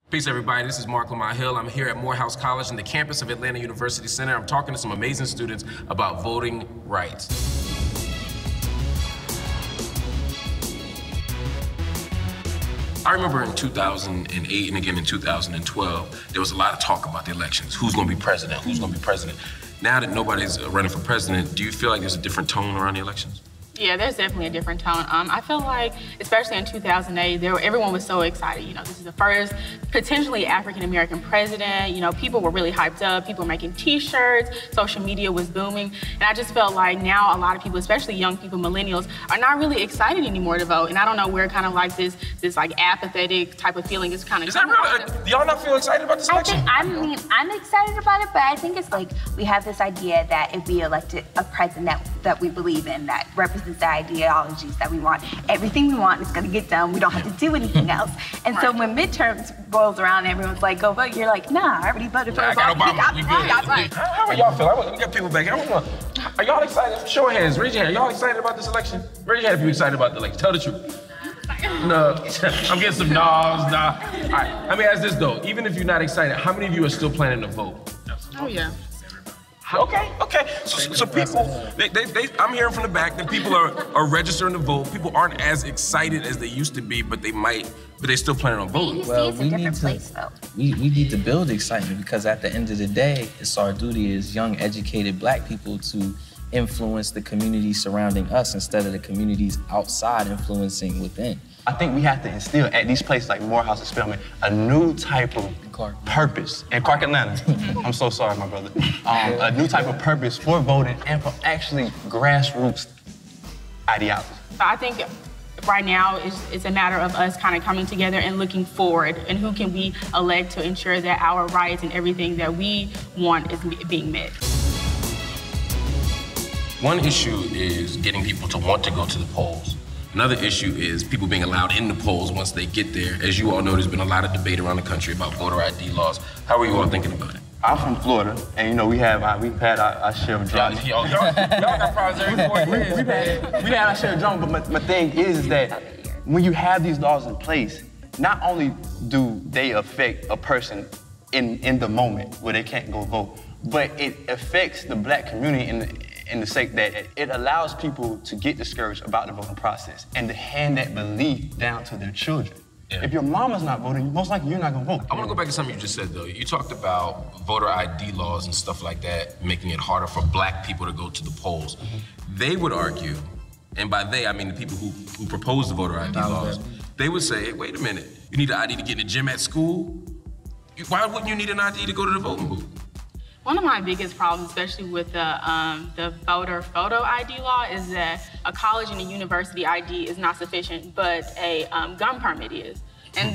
Peace, everybody. This is Marc Lamont Hill. I'm here at Morehouse College in the campus of Atlanta University Center. I'm talking to some amazing students about voting rights. I remember in 2008 and again in 2012, there was a lot of talk about the elections. Who's going to be president? Who's going to be president? Now that nobody's running for president, do you feel like there's a different tone around the elections? Yeah, there's definitely a different tone. I feel like, especially in 2008, everyone was so excited. You know, this is the first potentially African-American president. You know, people were really hyped up. People were making T-shirts. Social media was booming. And I just felt like now a lot of people, especially young people, millennials, are not really excited anymore to vote. And I don't know where kind of like this like apathetic type of feeling is kind of. Is that real? Do y'all not feel excited about this election? I'm excited about it, but I think it's like we have this idea that if we elected a president that we believe in, that represents the ideologies that we want, everything we want is going to get done. We don't have to do anything else. And so when midterms rolls around and everyone's like, go vote, you're like, nah, I already voted for Obama. How are y'all feeling? We got people back here. Are y'all excited? Show of hands. Raise your hand. Are y'all excited about this election? Raise your hand if you're excited about the election. Tell the truth. No, I'm getting some nods. Nah. All right. Let me ask this though. Even if you're not excited, how many of you are still planning to vote? Oh yeah. Okay. So people, I'm hearing from the back that people are registering to vote. People aren't as excited as they used to be, but they still planning on voting. Well, we need to build excitement because at the end of the day, it's our duty as young, educated Black people to influence the communities surrounding us instead of the communities outside influencing within. I think we have to instill at these places like Morehouse and Spelman a new type of purpose. And Clark, Atlanta, I'm so sorry, my brother. A new type of purpose for voting and for actually grassroots ideology. I think right now it's a matter of us kind of coming together and looking forward and who can we elect to ensure that our rights and everything that we want is being met. One issue is getting people to want to go to the polls. Another issue is people being allowed in the polls once they get there. As you all know, there's been a lot of debate around the country about voter ID laws. How are you all thinking about it? I'm from Florida, and you know we've had our share of drama. Y'all got problems every 4 years. We've had our share of drama, but my thing is that when you have these laws in place, not only do they affect a person in the moment where they can't go vote, but it affects the Black community in the sake that it allows people to get discouraged about the voting process and to hand that belief down to their children. Yeah. If your mama's not voting, most likely you're not gonna vote. I wanna go back to something you just said though. You talked about voter ID laws and stuff like that, making it harder for Black people to go to the polls. They would argue, and by they I mean the people who propose the voter ID laws, they would say, hey, wait a minute, you need an ID to get in the gym at school? Why wouldn't you need an ID to go to the voting booth? One of my biggest problems, especially with the voter photo ID law, is that a college and a university ID is not sufficient, but a gun permit is. And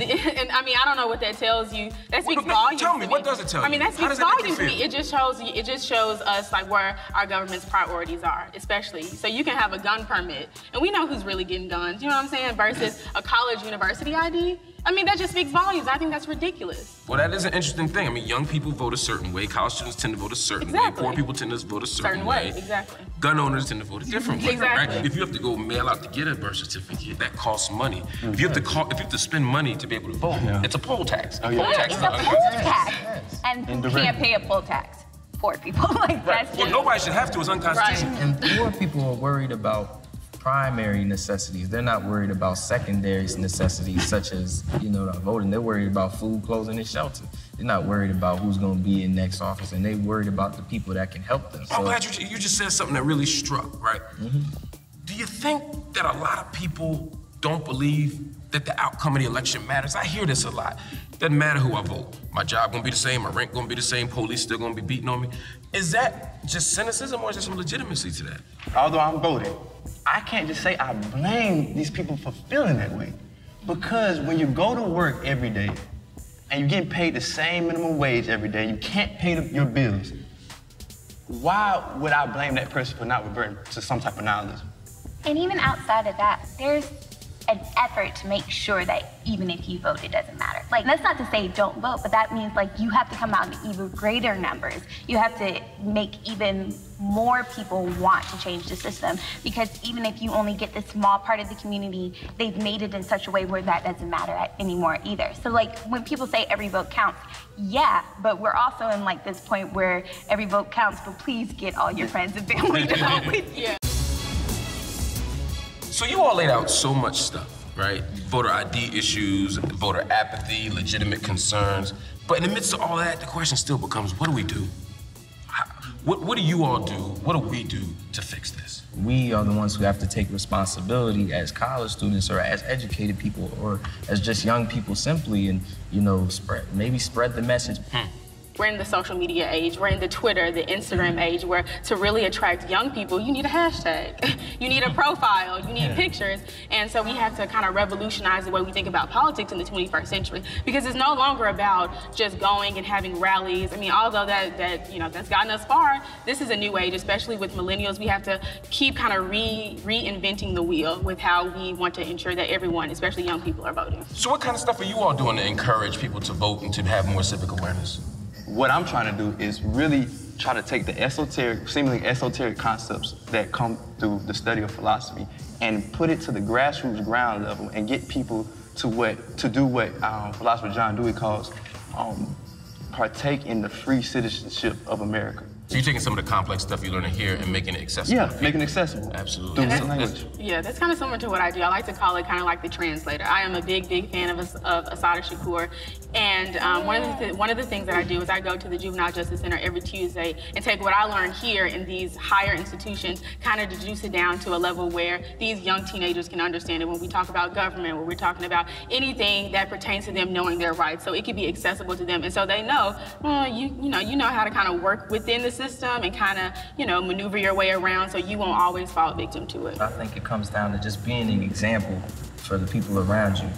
I mean, I don't know what that tells you. That speaks volumes. Tell me, what does it tell you? I mean, that speaks volumes to me. It just shows us like where our government's priorities are, especially. So you can have a gun permit, and we know who's really getting guns. You know what I'm saying? Versus a college university ID. I mean, that just speaks volumes. I think that's ridiculous. Well, that is an interesting thing. I mean, young people vote a certain way. College students tend to vote a certain way. Poor people tend to vote a certain way. Exactly. Gun owners tend to vote a different way. Exactly. Right? If you have to go mail out to get a birth certificate, that costs money. If you have to spend money to be able to vote, it's a poll tax. It's a poll tax. And who can't pay a poll tax? Poor people. Like that's well, nobody should have to. It's unconstitutional. And poor people are worried about primary necessities. They're not worried about secondary necessities such as, voting. They're worried about food, clothing, and shelter. They're not worried about who's going to be in next office, and they're worried about the people that can help them. I'm glad you just said something that really struck, right? Do you think that a lot of people don't believe that the outcome of the election matters? I hear this a lot. Doesn't matter who I vote. My job gonna be the same, my rent gonna be the same, police still gonna be beating on me. Is that just cynicism or is there some legitimacy to that? Although I'm voting, I can't just say I blame these people for feeling that way. Because when you go to work every day and you're getting paid the same minimum wage every day, you can't pay your bills, why would I blame that person for not reverting to some type of nihilism? And even outside of that, there's an effort to make sure that even if you vote, it doesn't matter. Like, that's not to say don't vote, but that means like you have to come out in even greater numbers. You have to make even more people want to change the system, because even if you only get this small part of the community, they've made it in such a way where that doesn't matter anymore either. So like when people say every vote counts, yeah, but we're also in like this point where every vote counts, but please get all your friends and family to vote with you. So you all laid out so much stuff, right? Voter ID issues, voter apathy, legitimate concerns. But in the midst of all that, the question still becomes, what do we do? What do you all do? What do we do to fix this? We are the ones who have to take responsibility as college students or as educated people or as just young people simply and, you know, spread the message. We're in the social media age, we're in the Twitter, the Instagram age, where to really attract young people, you need a hashtag, you need a profile, you need pictures. And so we have to kind of revolutionize the way we think about politics in the 21st century, because it's no longer about just going and having rallies. I mean, although that's gotten us far, this is a new age, especially with millennials. We have to keep kind of reinventing the wheel with how we want to ensure that everyone, especially young people, are voting. So what kind of stuff are you all doing to encourage people to vote and to have more civic awareness? What I'm trying to do is really try to take the seemingly esoteric concepts that come through the study of philosophy and put it to the grassroots ground level and get people to do what philosopher John Dewey calls partake in the free citizenship of America. So you're taking some of the complex stuff you learn here and making it accessible. Yeah, making it accessible. Absolutely. Through language. Yeah, that's kind of similar to what I do. I like to call it kind of like the translator. I am a big fan of Assata Shakur. And one of the things that I do is I go to the Juvenile Justice Center every Tuesday and take what I learn here in these higher institutions, kind of deduce it down to a level where these young teenagers can understand it when we talk about government, when we're talking about anything that pertains to them knowing their rights. So it can be accessible to them. And so they know, well, you know how to kind of work within the system and kind of, maneuver your way around so you won't always fall victim to it. I think it comes down to just being an example for the people around you,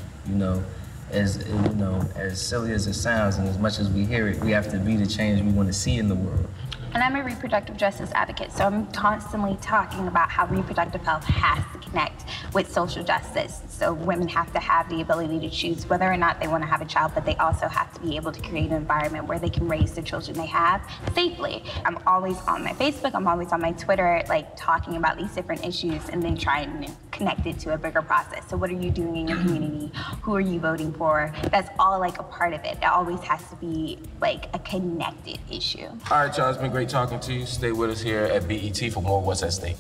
as silly as it sounds and as much as we hear it, we have to be the change we want to see in the world. And I'm a reproductive justice advocate, so I'm constantly talking about how reproductive health has to connect with social justice. So women have to have the ability to choose whether or not they want to have a child, but they also have to be able to create an environment where they can raise the children they have safely. I'm always on my Facebook, I'm always on my Twitter, like talking about these different issues and then trying to connect it to a bigger process. So what are you doing in your community? Who are you voting for? That's all like a part of it. It always has to be like a connected issue. All right, y'all, it's been great talking to you. Stay with us here at BET for more What's at Stake.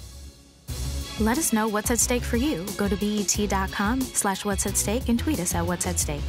Let us know what's at stake for you. Go to BET.com/what's at stake and tweet us at What's at Stake.